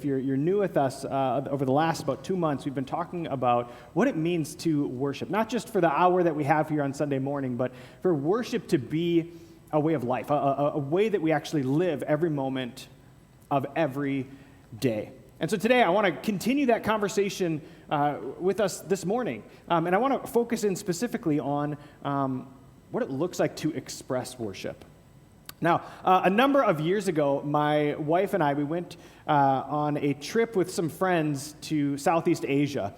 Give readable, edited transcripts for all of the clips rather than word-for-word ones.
If you're new with us, over the last about 2 months, we've been talking about what it means to worship, not just for the hour that we have here on Sunday morning, but for worship to be a way of life, a way that we actually live every moment of every day. And so today, I want to continue that conversation with us this morning, and I want to focus in specifically on what it looks like to express worship. Now, a number of years ago, my wife and I, we went on a trip with some friends to Southeast Asia.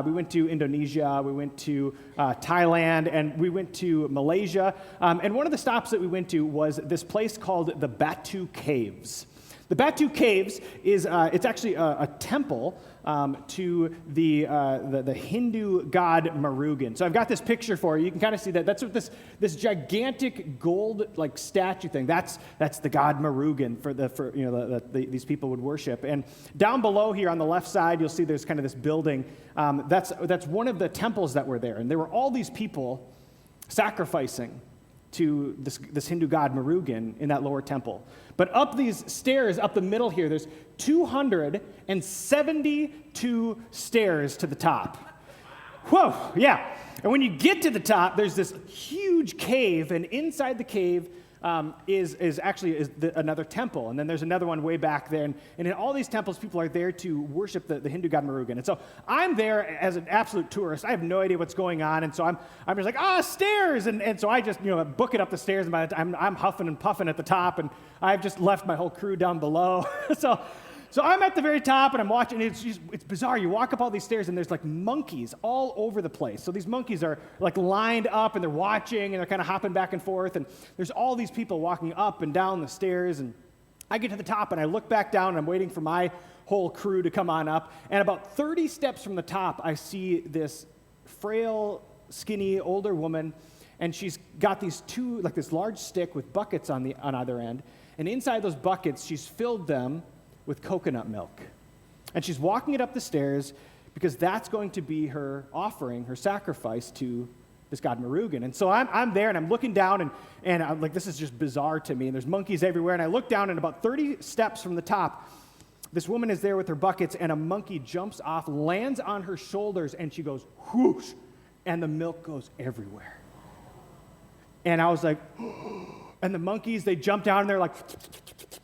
We went to Indonesia, we went to Thailand, and we went to Malaysia. And one of the stops that we went to was this place called the Batu Caves. The Batu Caves is it's actually a temple to the Hindu god Murugan. So I've got this picture for you. You can kind of see that. That's what this gigantic gold like statue thing. That's the god Murugan these people would worship. And down below here on the left side, you'll see there's kind of this building. That's one of the temples that were there, and there were all these people sacrificing to this Hindu god Murugan in that lower temple. But up these stairs, up the middle here, there's 272 stairs to the top. Whoa, yeah. And when you get to the top, there's this huge cave, and inside the cave is another temple. And then there's another one way back there. And in all these temples, people are there to worship the Hindu god Murugan. And so I'm there as an absolute tourist. I have no idea what's going on. And so I'm just like, stairs. And so I just, book it up the stairs. And by the time I'm huffing and puffing at the top. And I've just left my whole crew down below. So I'm at the very top, and I'm watching. It's bizarre. You walk up all these stairs, and there's like monkeys all over the place. So these monkeys are like lined up, and they're watching, and they're kind of hopping back and forth. And there's all these people walking up and down the stairs. And I get to the top, and I look back down, and I'm waiting for my whole crew to come on up. And about 30 steps from the top, I see this frail, skinny, older woman, and she's got this large stick with buckets on either end. And inside those buckets, she's filled them with coconut milk. And she's walking it up the stairs because that's going to be her offering, her sacrifice to this god Murugan. And so I'm there, and I'm looking down, and I'm like, this is just bizarre to me. And there's monkeys everywhere. And I look down, and about 30 steps from the top, this woman is there with her buckets, and a monkey jumps off, lands on her shoulders, and she goes, whoosh, and the milk goes everywhere. And I was like, and the monkeys, they jump down, and they're like,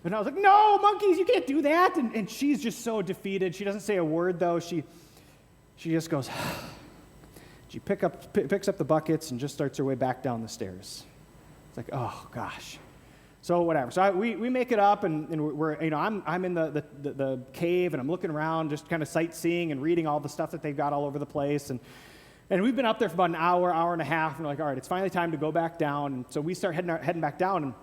and I was like, no, monkeys, you can't do that. And she's just so defeated. She doesn't say a word, though. She just goes, she picks up the buckets and just starts her way back down the stairs. It's like, oh, gosh. So whatever. So we make it up, and we're, I'm in the cave, and I'm looking around, just kind of sightseeing and reading all the stuff that they've got all over the place. And we've been up there for about an hour and a half, and we're like, all right, it's finally time to go back down. And so we start heading back down,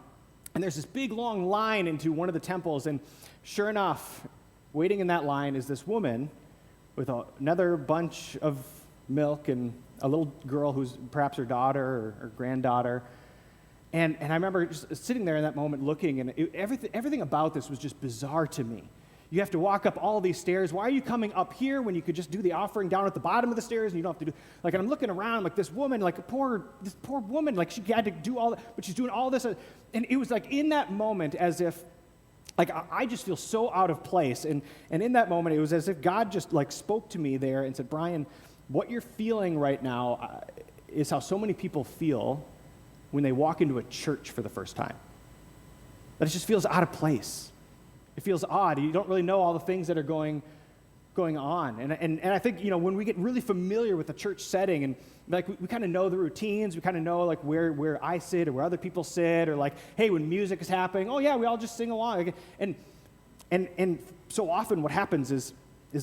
and there's this big, long line into one of the temples, and sure enough, waiting in that line is this woman with another bunch of milk and a little girl who's perhaps her daughter or granddaughter. And I remember just sitting there in that moment looking, and everything about this was just bizarre to me. You have to walk up all these stairs. Why are you coming up here when you could just do the offering down at the bottom of the stairs and you don't have to do, and I'm looking around like this woman, like this poor woman, like she had to do all that, but she's doing all this. And it was like in that moment as if, like I just feel so out of place. And in that moment, it was as if God just like spoke to me there and said, Brian, what you're feeling right now is how so many people feel when they walk into a church for the first time. That it just feels out of place. It feels odd. You don't really know all the things that are going on. And I think, when we get really familiar with the church setting, and like we kind of know the routines, we kind of know like where I sit or where other people sit, or like, hey, when music is happening, oh yeah, we all just sing along. And so often what happens is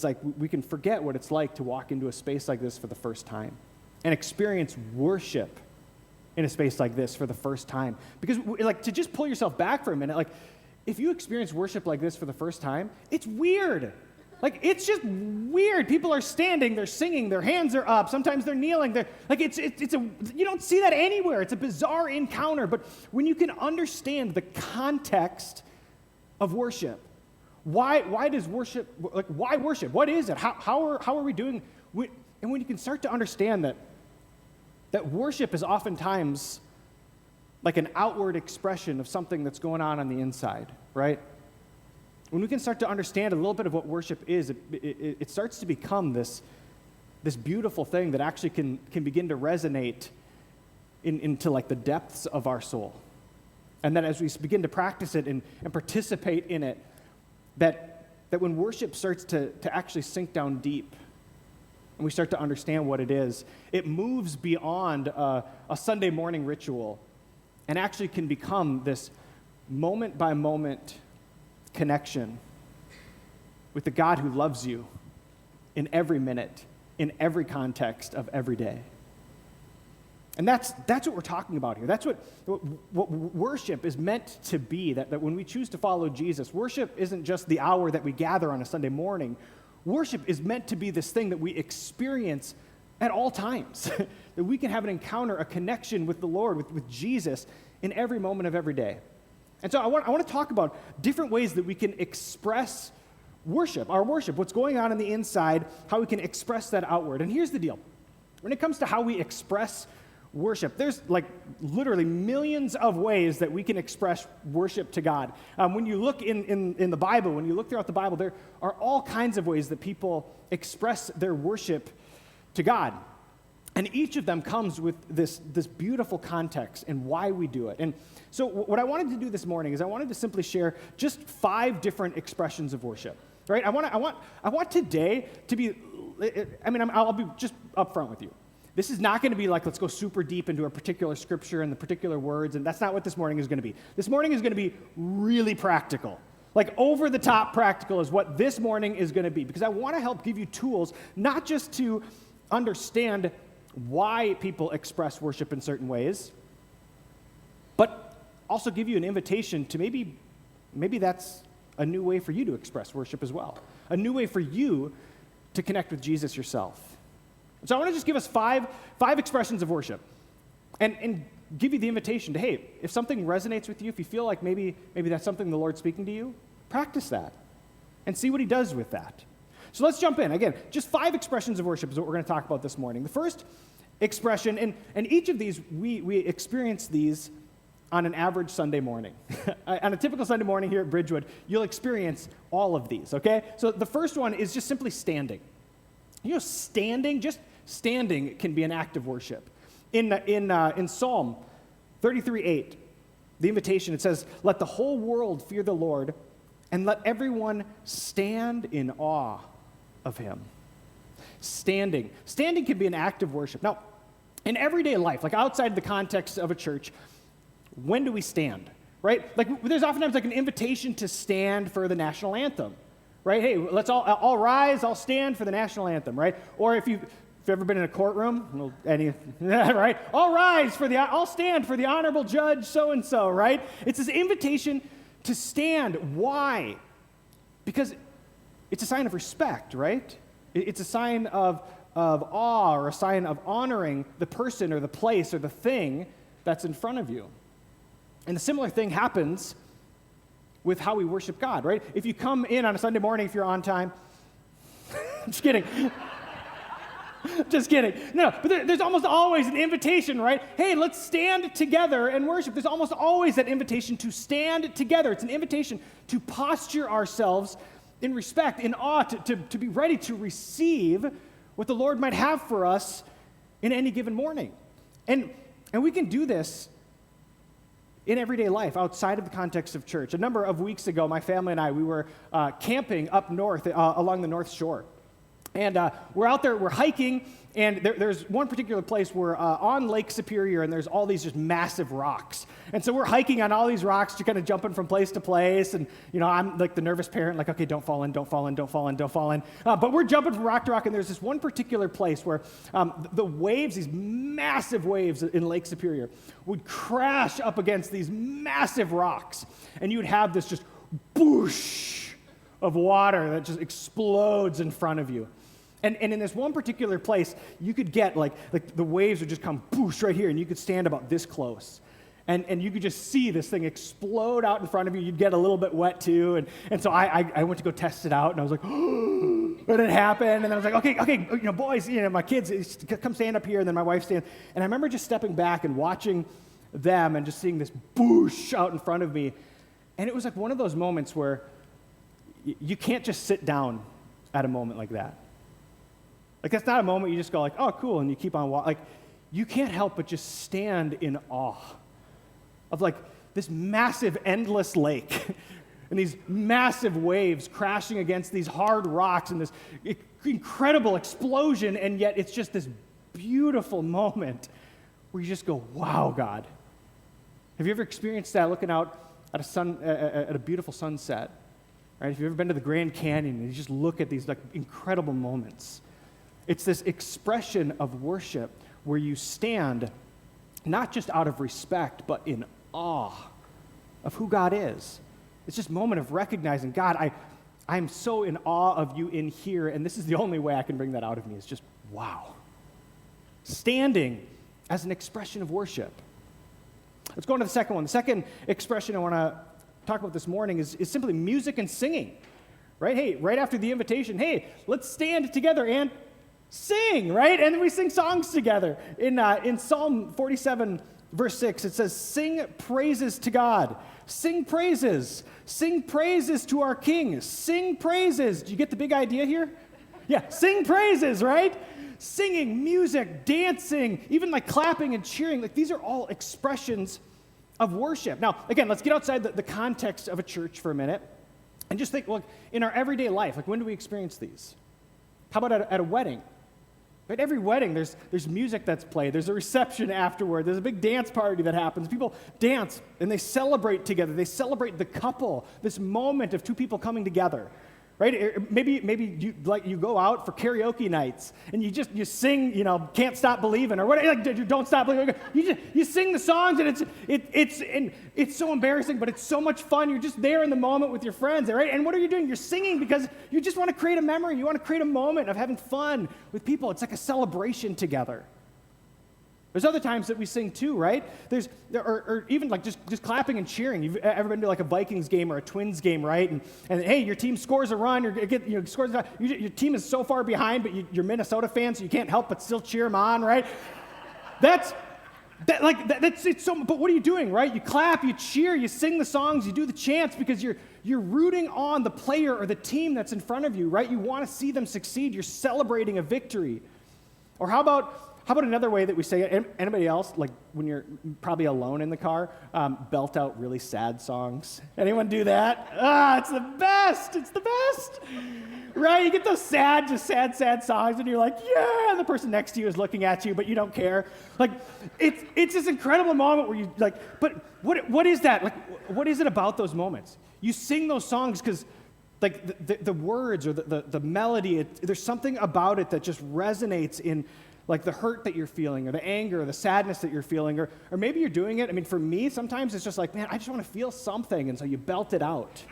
like we can forget what it's like to walk into a space like this for the first time and experience worship in a space like this for the first time. Because like to just pull yourself back for a minute, like if you experience worship like this for the first time, it's weird. Like, it's just weird. People are standing, they're singing, their hands are up, sometimes they're kneeling. You don't see that anywhere. It's a bizarre encounter. But when you can understand the context of worship, why does worship, like, why worship? What is it? How are we doing? And when you can start to understand that worship is oftentimes like an outward expression of something that's going on the inside, right? when we can start to understand a little bit of what worship is, it starts to become this beautiful thing that actually can begin to resonate into like the depths of our soul. And that as we begin to practice it and participate in it, that when worship starts to actually sink down deep, and we start to understand what it is, it moves beyond a Sunday morning ritual and actually can become this moment-by-moment connection with the God who loves you in every minute, in every context of every day. And that's what we're talking about here. That's what worship is meant to be, that when we choose to follow Jesus, worship isn't just the hour that we gather on a Sunday morning. Worship is meant to be this thing that we experience at all times, that we can have an encounter, a connection with the Lord, with Jesus in every moment of every day. And so I want to talk about different ways that we can express worship, our worship, what's going on the inside, how we can express that outward. And here's the deal. When it comes to how we express worship, there's like literally millions of ways that we can express worship to God. When you look in the Bible, when you look throughout the Bible, there are all kinds of ways that people express their worship to God. And each of them comes with this beautiful context and why we do it. And so what I wanted to do this morning is I wanted to simply share just 5 different expressions of worship, right? I want today to be, I'll be just upfront with you. This is not going to be like, let's go super deep into a particular scripture and the particular words, and that's not what this morning is going to be. This morning is going to be really practical. Like over-the-top practical is what this morning is going to be, because I want to help give you tools, not just to understand why people express worship in certain ways, but also give you an invitation to maybe that's a new way for you to express worship as well, a new way for you to connect with Jesus yourself. So I want to just give us five expressions of worship and give you the invitation to, hey, if something resonates with you, if you feel like maybe that's something the Lord's speaking to you, practice that and see what he does with that. So let's jump in. Again, just 5 expressions of worship is what we're going to talk about this morning. The first expression, and each of these, we experience these on an average Sunday morning. On a typical Sunday morning here at Bridgewood, you'll experience all of these, okay? So the first one is just simply standing. You know, just standing can be an act of worship. In Psalm 33:8, the invitation, it says, "Let the whole world fear the Lord, and let everyone stand in awe of him." Standing can be an act of worship. Now, in everyday life, like outside the context of a church, when do we stand, right? Like there's oftentimes like an invitation to stand for the national anthem, right? Hey, let's all rise, I'll stand for the national anthem, right? Or if you've ever been in a courtroom, right? I'll stand for the honorable judge so-and-so, right? It's this invitation to stand. Why? Because it's a sign of respect, right? It's a sign of awe or a sign of honoring the person or the place or the thing that's in front of you. And a similar thing happens with how we worship God, right? If you come in on a Sunday morning, if you're on time, just kidding. Just kidding. No, but there's almost always an invitation, right? Hey, let's stand together and worship. There's almost always that invitation to stand together. It's an invitation to posture ourselves in respect, in awe, to be ready to receive what the Lord might have for us in any given morning. And we can do this in everyday life, outside of the context of church. A number of weeks ago, my family and I, we were camping up north along the North Shore. And we're out there, we're hiking, and there's one particular place where on Lake Superior, and there's all these just massive rocks. And so we're hiking on all these rocks, just kind of jumping from place to place. And, you know, I'm like the nervous parent, like, okay, don't fall in, don't fall in, don't fall in, don't fall in. But we're jumping from rock to rock, and there's this one particular place where the waves, these massive waves in Lake Superior, would crash up against these massive rocks. And you would have this just boosh of water that just explodes in front of you. And in this one particular place, you could get like the waves would just come boosh right here, and you could stand about this close. And you could just see this thing explode out in front of you. You'd get a little bit wet too. And so I went to go test it out, and I was like, oh, and it happened. And then I was like, okay, you know, boys, you know, my kids, come stand up here. And then my wife stands. And I remember just stepping back and watching them and just seeing this boosh out in front of me. And it was like one of those moments where you can't just sit down at a moment like that. Like, that's not a moment you just go like, oh, cool, and you keep on walking. Like, you can't help but just stand in awe of like this massive, endless lake and these massive waves crashing against these hard rocks and this incredible explosion, and yet it's just this beautiful moment where you just go, wow, God. Have you ever experienced that looking out at a beautiful sunset? Right? If you've ever been to the Grand Canyon and you just look at these like incredible moments, it's this expression of worship where you stand not just out of respect, but in awe of who God is. It's just a moment of recognizing, God, I'm so in awe of you in here, and this is the only way I can bring that out of me. It's just, wow. Standing as an expression of worship. Let's go on to the second one. The second expression I want to talk about this morning is simply music and singing. Right? Hey, right after the invitation, hey, let's stand together and sing, right? And then we sing songs together. In Psalm 47, verse 6, it says, sing praises to God. Sing praises. Sing praises to our King. Sing praises. Do you get the big idea here? Yeah, sing praises, right? Singing, music, dancing, even like clapping and cheering. Like, these are all expressions of worship. Now, again, let's get outside the context of a church for a minute and just think, well, in our everyday life, like, when do we experience these? How about at a wedding? At every wedding, there's music that's played. There's a reception afterward. There's a big dance party that happens. People dance, and they celebrate together. They celebrate the couple, this moment of two people coming together, right? Maybe you go out for karaoke nights, and you sing, Can't Stop Believing, or what? Like, Don't Stop Believing. You sing the songs, and it's so embarrassing, but it's so much fun. You're just there in the moment with your friends, right? And what are you doing? You're singing because you just want to create a memory. You want to create a moment of having fun with people. It's like a celebration together. There's other times that we sing too, right? Or even like just clapping and cheering. You've ever been to like a Vikings game or a Twins game, right? And hey, your team scores a run, your team is so far behind, but you're Minnesota fans, so you can't help but still cheer them on, right? It's so. But what are you doing, right? You clap, you cheer, you sing the songs, you do the chants because you're rooting on the player or the team that's in front of you, right? You want to see them succeed. You're celebrating a victory. Or how about another way that we say it? Anybody else, like when you're probably alone in the car, belt out really sad songs? Anyone do that? It's the best. It's the best. Right? You get those sad songs, and you're like, yeah, and the person next to you is looking at you, but you don't care. Like, it's this incredible moment where you like, but what is that? Like, what is it about those moments? You sing those songs because like the words or the melody, there's something about it that just resonates in like the hurt that you're feeling, or the anger, or the sadness that you're feeling, or maybe you're doing it. I mean, for me, sometimes it's just like, man, I just want to feel something, and so you belt it out,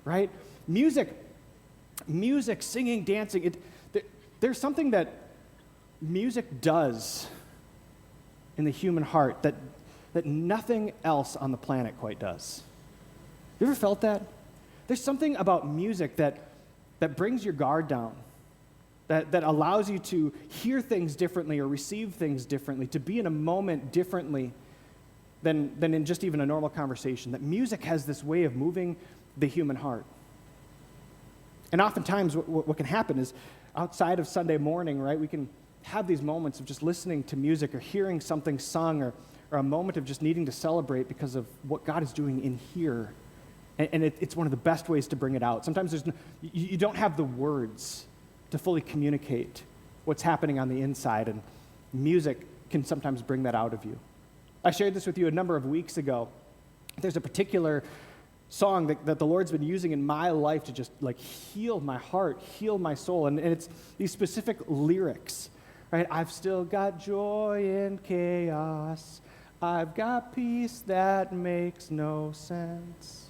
right? Music, singing, dancing, there's something that music does in the human heart that nothing else on the planet quite does. You ever felt that? There's something about music that brings your guard down, that allows you to hear things differently or receive things differently, to be in a moment differently than in just even a normal conversation. That music has this way of moving the human heart. And oftentimes what can happen is outside of Sunday morning, right, we can have these moments of just listening to music or hearing something sung or a moment of just needing to celebrate because of what God is doing in here. And it's one of the best ways to bring it out. Sometimes you don't have the words to fully communicate what's happening on the inside, and music can sometimes bring that out of you. I shared this with you a number of weeks ago. There's a particular song that the Lord's been using in my life to just like heal my heart, heal my soul, and it's these specific lyrics, right? I've still got joy in chaos. I've got peace that makes no sense.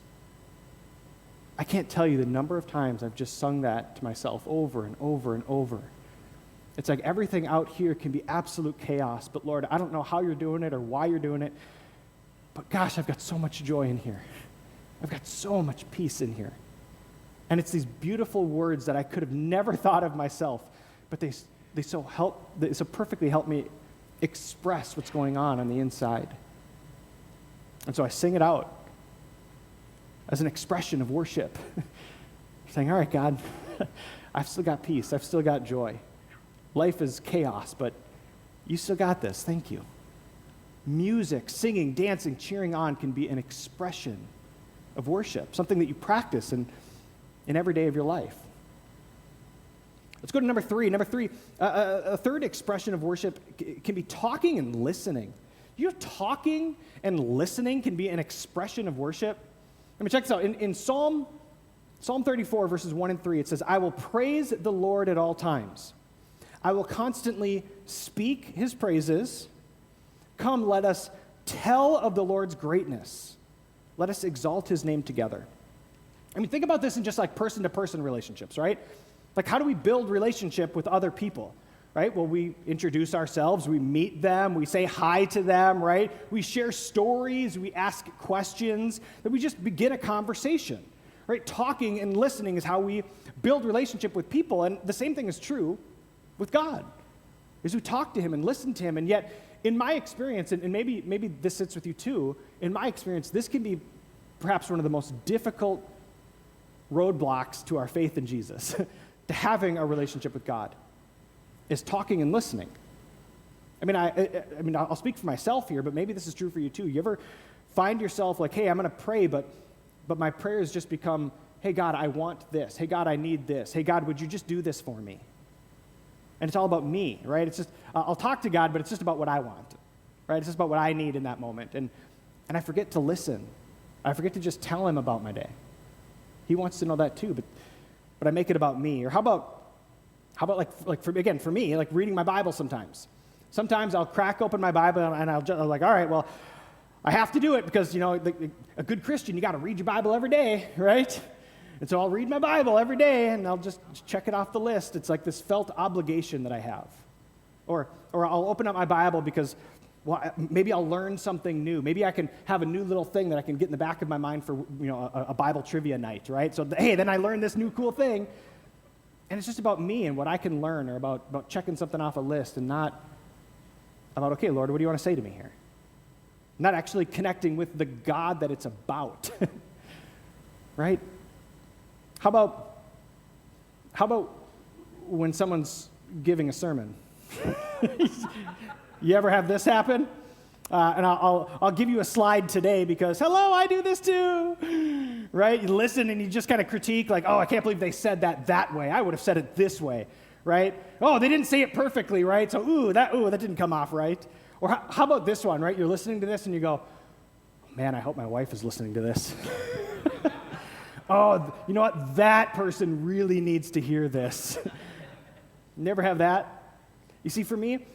I can't tell you the number of times I've just sung that to myself over and over and over. It's like everything out here can be absolute chaos, but Lord, I don't know how you're doing it or why you're doing it, but gosh, I've got so much joy in here. I've got so much peace in here. And it's these beautiful words that I could have never thought of myself, but they so perfectly help me express what's going on the inside. And so I sing it out as an expression of worship. saying, all right, God, I've still got peace. I've still got joy. Life is chaos, but you still got this. Thank you. Music, singing, dancing, cheering on can be an expression of worship, something that you practice in every day of your life. Let's go to number three. Number three, a third expression of worship can be talking and listening. You know, talking and listening can be an expression of worship. Let me check this out. In Psalm 34, verses 1 and 3, it says, I will praise the Lord at all times. I will constantly speak his praises. Come, let us tell of the Lord's greatness. Let us exalt his name together. I mean, think about this in just like person-to-person relationships, right? Like, how do we build relationship with other people, right? Well, we introduce ourselves, we meet them, we say hi to them, right? We share stories, we ask questions, that we just begin a conversation, right? Talking and listening is how we build relationship with people, and the same thing is true with God, is we talk to him and listen to him, and yet, in my experience, and maybe this sits with you too, in my experience, this can be perhaps one of the most difficult roadblocks to our faith in Jesus, to having a relationship with God, is talking and listening. I mean, I'll speak for myself here, but maybe this is true for you too. You ever find yourself like, hey, I'm going to pray, but my prayers just become, hey, God, I want this. Hey, God, I need this. Hey, God, would you just do this for me? And it's all about me, right? It's just, I'll talk to God, but it's just about what I want, right? It's just about what I need in that moment. And I forget to listen. I forget to just tell him about my day. He wants to know that too, but I make it about me. Or how about for me, like reading my Bible sometimes. Sometimes I'll crack open my Bible and I'm like, all right, well, I have to do it because, a good Christian, you got to read your Bible every day, right? And so I'll read my Bible every day, and I'll just check it off the list. It's like this felt obligation that I have. Or I'll open up my Bible because, well, maybe I'll learn something new. Maybe I can have a new little thing that I can get in the back of my mind for, a Bible trivia night, right? So, hey, then I learn this new cool thing. And it's just about me and what I can learn, or about checking something off a list, and not about, okay, Lord, what do you want to say to me here? Not actually connecting with the God that it's about, right? How about when someone's giving a sermon? You ever have this happen? And I'll give you a slide today because, hello, I do this too, right? You listen and you just kind of critique like, oh, I can't believe they said that way. I would have said it this way, right? Oh, they didn't say it perfectly, right? So, that didn't come off right. Or how about this one, right? You're listening to this and you go, man, I hope my wife is listening to this. Oh, you know what? That person really needs to hear this. Never have that? You see, for me,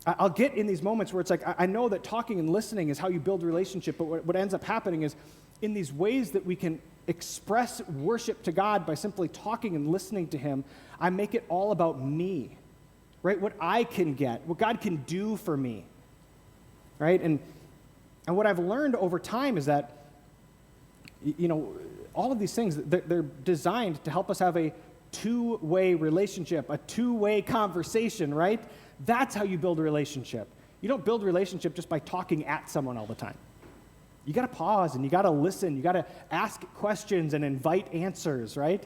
I'll get in these moments where it's like, I know that talking and listening is how you build a relationship, but what ends up happening is in these ways that we can express worship to God by simply talking and listening to him, I make it all about me, right? What I can get, what God can do for me, right? And what I've learned over time is that, all of these things, they're designed to help us have a two-way relationship, a two-way conversation, right? That's how you build a relationship. You don't build a relationship just by talking at someone all the time. You got to pause and you got to listen. You got to ask questions and invite answers, right?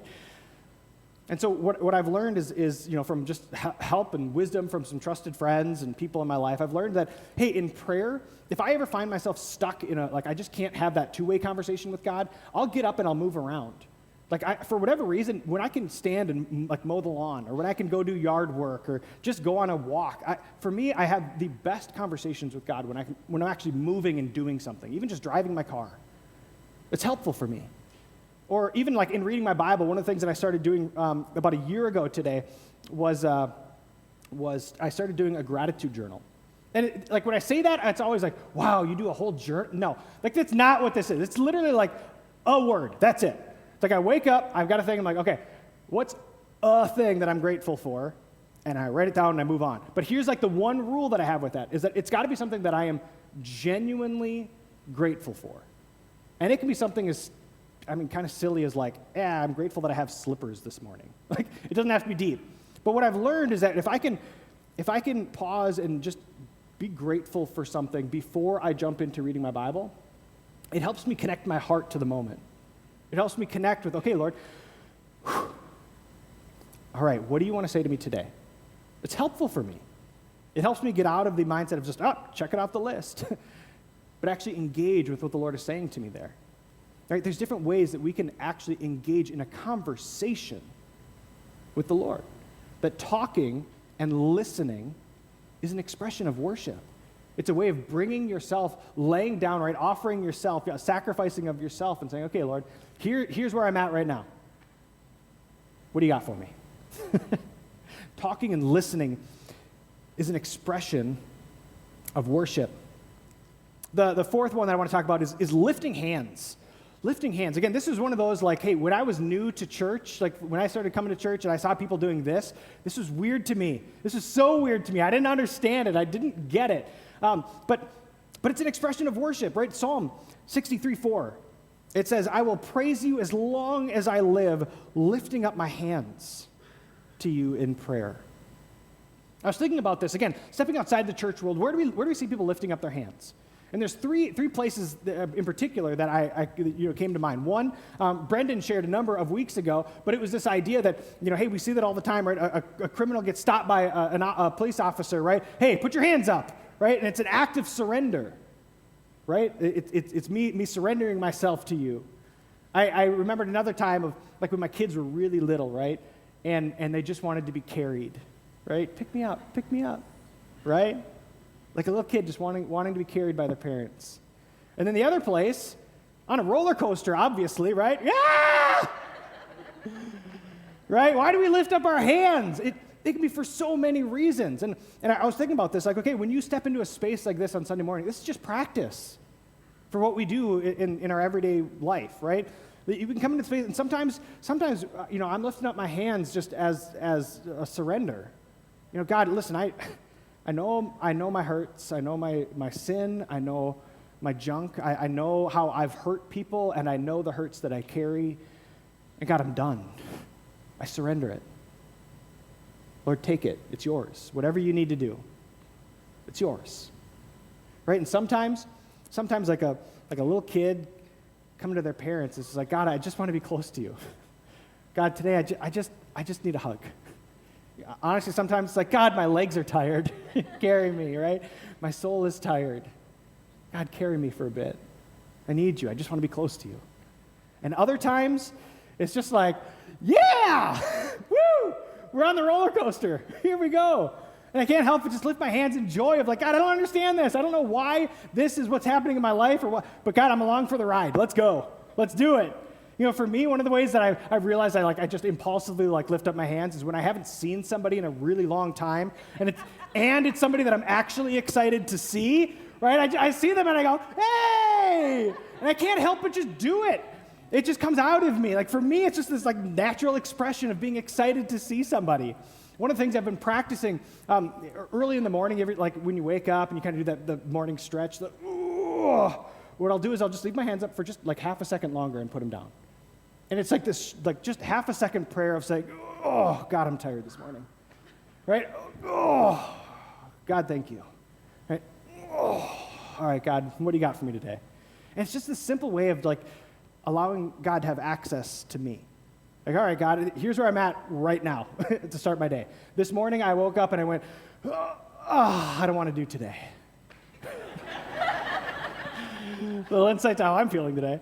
And so what I've learned is from just help and wisdom from some trusted friends and people in my life, I've learned that, hey, in prayer, if I ever find myself stuck in I just can't have that two-way conversation with God, I'll get up and I'll move around. Like, for whatever reason, when I can stand and mow the lawn, or when I can go do yard work, or just go on a walk, for me, I have the best conversations with God when I'm actually moving and doing something, even just driving my car. It's helpful for me. Or even like in reading my Bible, one of the things that I started doing about a year ago today was I started doing a gratitude journal. And when I say that, it's always like, wow, you do a whole journal? No, that's not what this is. It's literally like a word. That's it. It's like I wake up, I've got a thing, I'm like, okay, what's a thing that I'm grateful for? And I write it down and I move on. But here's like the one rule that I have with that, is that it's got to be something that I am genuinely grateful for. And it can be something kind of silly as like, I'm grateful that I have slippers this morning. Like, it doesn't have to be deep. But what I've learned is that if I can pause and just be grateful for something before I jump into reading my Bible, it helps me connect my heart to the moment. It helps me connect with, okay, Lord, all right, what do you want to say to me today? It's helpful for me. It helps me get out of the mindset of just, check it off the list, but actually engage with what the Lord is saying to me there. Right? There's different ways that we can actually engage in a conversation with the Lord. That talking and listening is an expression of worship. It's a way of bringing yourself, laying down, right, offering yourself, sacrificing of yourself and saying, okay, Lord, here's where I'm at right now. What do you got for me? Talking and listening is an expression of worship. The fourth one that I want to talk about is lifting hands. Lifting hands. Again, this is one of those like, hey, when I was new to church, like when I started coming to church and I saw people doing this was weird to me. This is so weird to me. I didn't understand it. I didn't get it. But it's an expression of worship, right? Psalm 63:4. It says, I will praise you as long as I live, lifting up my hands to you in prayer. I was thinking about this, again, stepping outside the church world, where do we see people lifting up their hands? And there's three places in particular that I came to mind. One, Brendan shared a number of weeks ago, but it was this idea that, hey, we see that all the time, right? A criminal gets stopped by a police officer, right? Hey, put your hands up, right? And it's an act of surrender, right? It's me surrendering myself to you. I remembered another time of, like, when my kids were really little, right? And they just wanted to be carried, right? Pick me up, right? Like a little kid just wanting to be carried by their parents. And then the other place, on a roller coaster, obviously, right? Yeah! Right? Why do we lift up our hands? It can be for so many reasons. And I was thinking about this, like, okay, when you step into a space like this on Sunday morning, this is just practice for what we do in our everyday life, right? You can come into space, and sometimes, I'm lifting up my hands just as a surrender. God, listen, I know my hurts. I know my sin. I know my junk. I know how I've hurt people, and I know the hurts that I carry. And God, I'm done. I surrender it. Lord, take it. It's yours. Whatever you need to do, it's yours. Right? And sometimes like a little kid coming to their parents, it's like, God, I just want to be close to you. God, today I just need a hug. Honestly, sometimes it's like, God, my legs are tired. Carry me, right? My soul is tired. God, carry me for a bit. I need you. I just want to be close to you. And other times, it's just like, yeah! Woo! We're on the roller coaster. Here we go. And I can't help but just lift my hands in joy of like, God, I don't understand this. I don't know why this is what's happening in my life or what, but God, I'm along for the ride. Let's go. Let's do it. For me, one of the ways that I've realized I just impulsively lift up my hands is when I haven't seen somebody in a really long time, and it's somebody that I'm actually excited to see, right? I see them and I go, hey! And I can't help but just do it. It just comes out of me. Like, for me, it's just this natural expression of being excited to see somebody. One of the things I've been practicing early in the morning, when you wake up and you kind of do the morning stretch, what I'll do is I'll just leave my hands up for just half a second longer and put them down. And it's like this, just half a second prayer of saying, oh, God, I'm tired this morning, right? Oh, God, thank you, right? Oh, all right, God, what do you got for me today? And it's just this simple way of allowing God to have access to me. Like, all right, God, here's where I'm at right now to start my day. This morning I woke up and I went, I don't want to do today. Little insight to how I'm feeling today.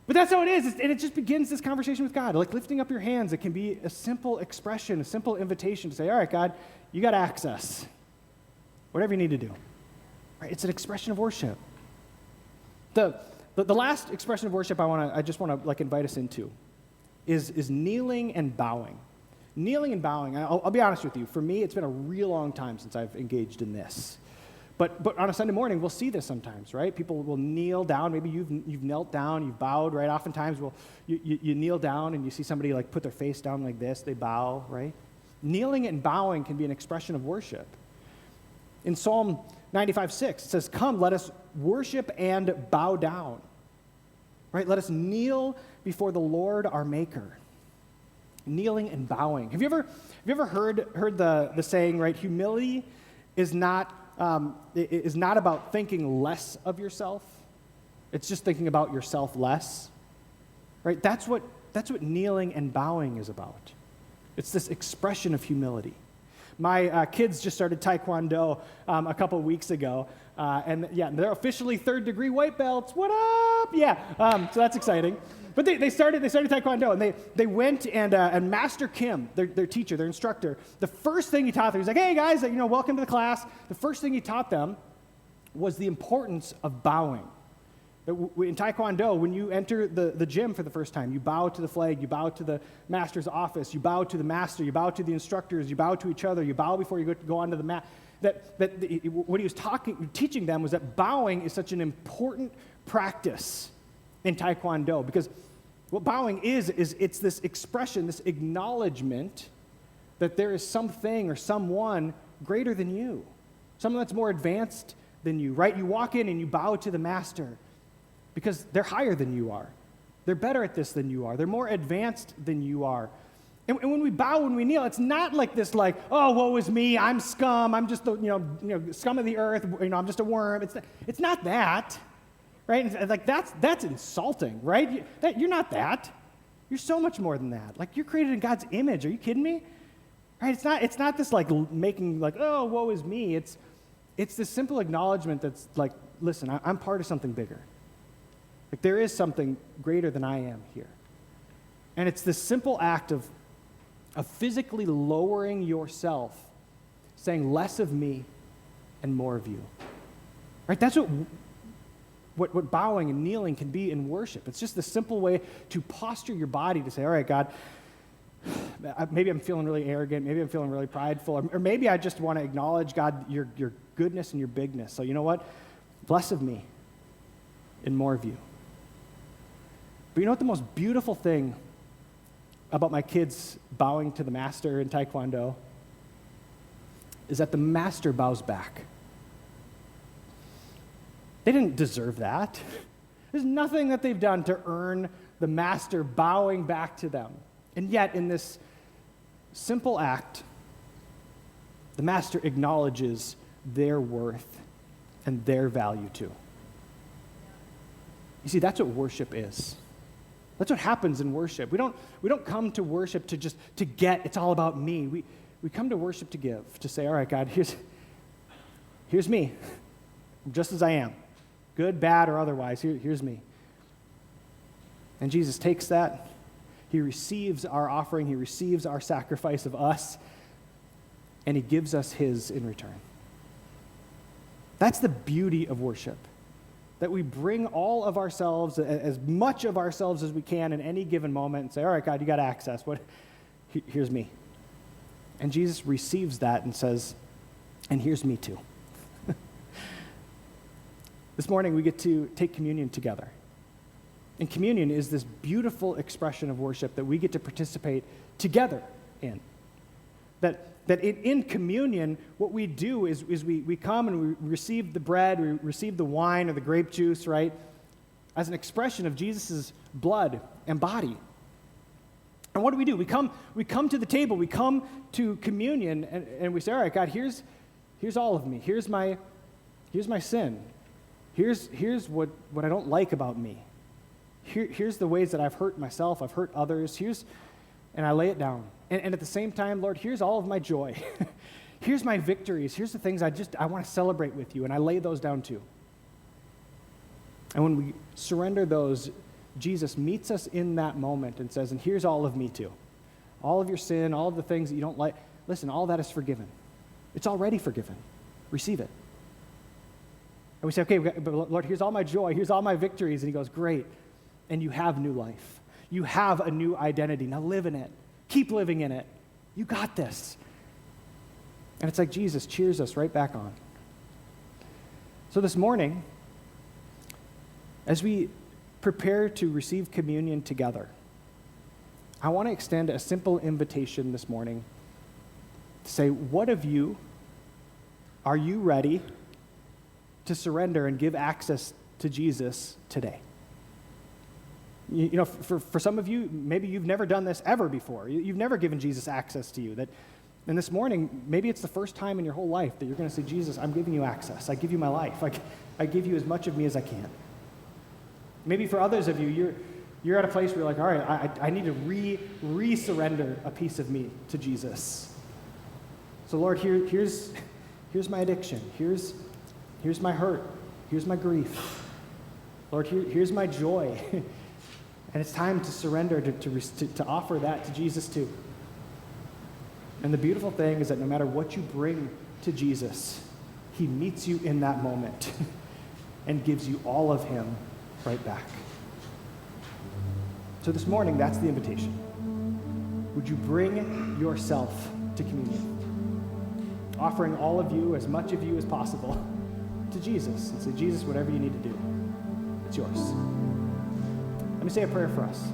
But that's how it is, and it just begins this conversation with God. Like lifting up your hands, it can be a simple expression, a simple invitation to say, all right, God, you got access. Whatever you need to do. Right? It's an expression of worship. The last expression of worship I just want to invite us into is kneeling and bowing. Kneeling and bowing, I'll be honest with you, for me, it's been a real long time since I've engaged in this. But on a Sunday morning, we'll see this sometimes, right? People will kneel down. Maybe you've knelt down, you've bowed, right? Oftentimes, you kneel down and you see somebody put their face down like this. They bow, right? Kneeling and bowing can be an expression of worship. In Psalm 95:6, it says, "Come, let us worship and bow down." Right? Let us kneel before the Lord our Maker. Kneeling and bowing. Have you ever heard the saying, right? Humility is not about thinking less of yourself. It's just thinking about yourself less. Right? That's what kneeling and bowing is about. It's this expression of humility. My kids just started Taekwondo a couple weeks ago, and yeah, they're officially third-degree white belts. What up? Yeah, so that's exciting. But they started Taekwondo, and they went and Master Kim, their teacher, their instructor, the first thing he taught them, he's like, hey guys, welcome to the class. The first thing he taught them was the importance of bowing. In Taekwondo, when you enter the gym for the first time, you bow to the flag, you bow to the master's office, you bow to the master, you bow to the instructors, you bow to each other, you bow before you go onto the mat. What he was teaching them was that bowing is such an important practice in Taekwondo, because what bowing is it's this expression, this acknowledgement that there is something or someone greater than you, someone that's more advanced than you, right? You walk in and you bow to the master, because they're higher than you are. They're better at this than you are. They're more advanced than you are. And when we bow, when we kneel, it's not like this, oh, woe is me, I'm scum, I'm just the scum of the earth, I'm just a worm. It's not that, right? And like that's insulting, right? You're not that. You're so much more than that. Like, you're created in God's image. Are you kidding me? Right? It's not this making oh, woe is me. It's this simple acknowledgement that's like, listen, I'm part of something bigger. Like, there is something greater than I am here. And it's this simple act of physically lowering yourself, saying less of me and more of you. Right? That's what bowing and kneeling can be in worship. It's just the simple way to posture your body to say, all right, God, maybe I'm feeling really arrogant, maybe I'm feeling really prideful, or maybe I just want to acknowledge, God, your goodness and your bigness. So you know what? Less of me and more of you. But you know what the most beautiful thing about my kids bowing to the master in Taekwondo is that the master bows back. They didn't deserve that. There's nothing that they've done to earn the master bowing back to them. And yet, in this simple act, the master acknowledges their worth and their value too. You see, that's what worship is. That's what happens in worship. We don't come to worship to get, it's all about me. We come to worship to give, to say, all right, God, here's me, just as I am. Good, bad, or otherwise, here's me. And Jesus takes that. He receives our offering. He receives our sacrifice of us, and he gives us his in return. That's the beauty of worship. That we bring all of ourselves, as much of ourselves as we can in any given moment, and say, all right, God, you got access. Here's me. And Jesus receives that and says, and here's me too. This morning, we get to take communion together. And communion is this beautiful expression of worship that we get to participate together in. That in communion, what we do is we come and we receive the bread, we receive the wine or the grape juice, right, as an expression of Jesus' blood and body. And what do? We come to the table, we come to communion, and we say, all right, God, here's all of me. Here's my sin. Here's what I don't like about me. Here's the ways that I've hurt myself, I've hurt others. And I lay it down. And at the same time, Lord, here's all of my joy. Here's my victories. Here's the things I want to celebrate with you, and I lay those down too. And when we surrender those, Jesus meets us in that moment and says, and here's all of me too. All of your sin, all of the things that you don't like. Listen, all that is forgiven. It's already forgiven. Receive it. And we say, okay, but Lord, here's all my joy. Here's all my victories. And he goes, great. And you have new life. You have a new identity. Now live in it. Keep living in it. You got this. And it's like Jesus cheers us right back on. So this morning, as we prepare to receive communion together, I want to extend a simple invitation this morning to say, what of you are you ready to surrender and give access to Jesus today? You know, for some of you, maybe you've never done this ever before. You've never given Jesus access to you. And this morning, maybe it's the first time in your whole life that you're going to say, Jesus, I'm giving you access. I give you my life. I give you as much of me as I can. Maybe for others of you, You're at a place where you're like, all right, I need to re-surrender a piece of me to Jesus. So Lord, here's my addiction. Here's my hurt. Here's my grief. Lord, here's my joy. And it's time to surrender, to offer that to Jesus too. And the beautiful thing is that no matter what you bring to Jesus, he meets you in that moment and gives you all of him right back. So this morning, that's the invitation. Would you bring yourself to communion? Offering all of you, as much of you as possible, to Jesus. And say, Jesus, whatever you need to do, it's yours. Let me say a prayer for us.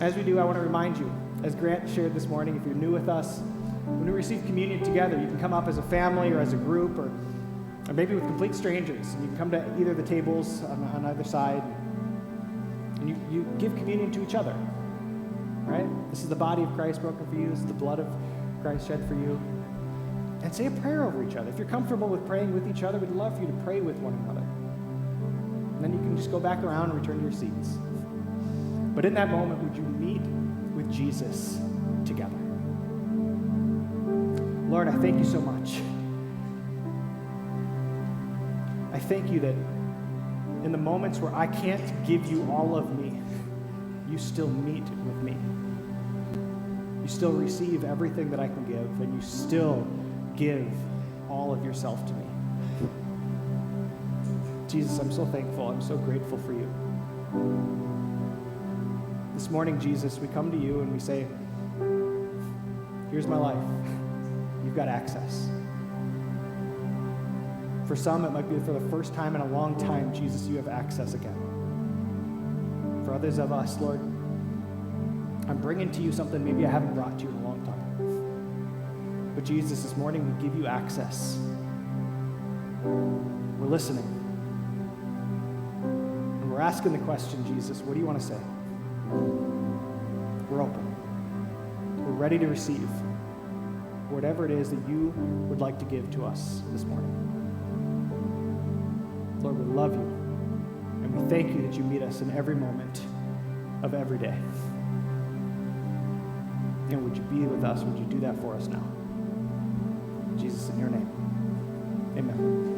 As we do, I want to remind you, as Grant shared this morning, if you're new with us, when we receive communion together, you can come up as a family or as a group or maybe with complete strangers. And you can come to either of the tables on either side, and you give communion to each other, right? This is the body of Christ broken for you. This is the blood of Christ shed for you. And say a prayer over each other. If you're comfortable with praying with each other, we'd love for you to pray with one another. And then you can just go back around and return to your seats. But in that moment, would you meet with Jesus together? Lord, I thank you so much. I thank you that in the moments where I can't give you all of me, you still meet with me. You still receive everything that I can give, and you still give all of yourself to me. Jesus, I'm so thankful. I'm so grateful for you. This morning, Jesus, we come to you and we say, here's my life. You've got access. For some, it might be for the first time in a long time, Jesus, you have access again. For others of us, Lord, I'm bringing to you something maybe I haven't brought to you in a long time. But Jesus, this morning we give you access. We're listening. And we're asking the question, Jesus, what do you want to say? We're open. We're ready to receive whatever it is that you would like to give to us this morning. Lord, we love you, and we thank you that you meet us in every moment of every day. And would you be with us? Would you do that for us now? Jesus, in your name, amen.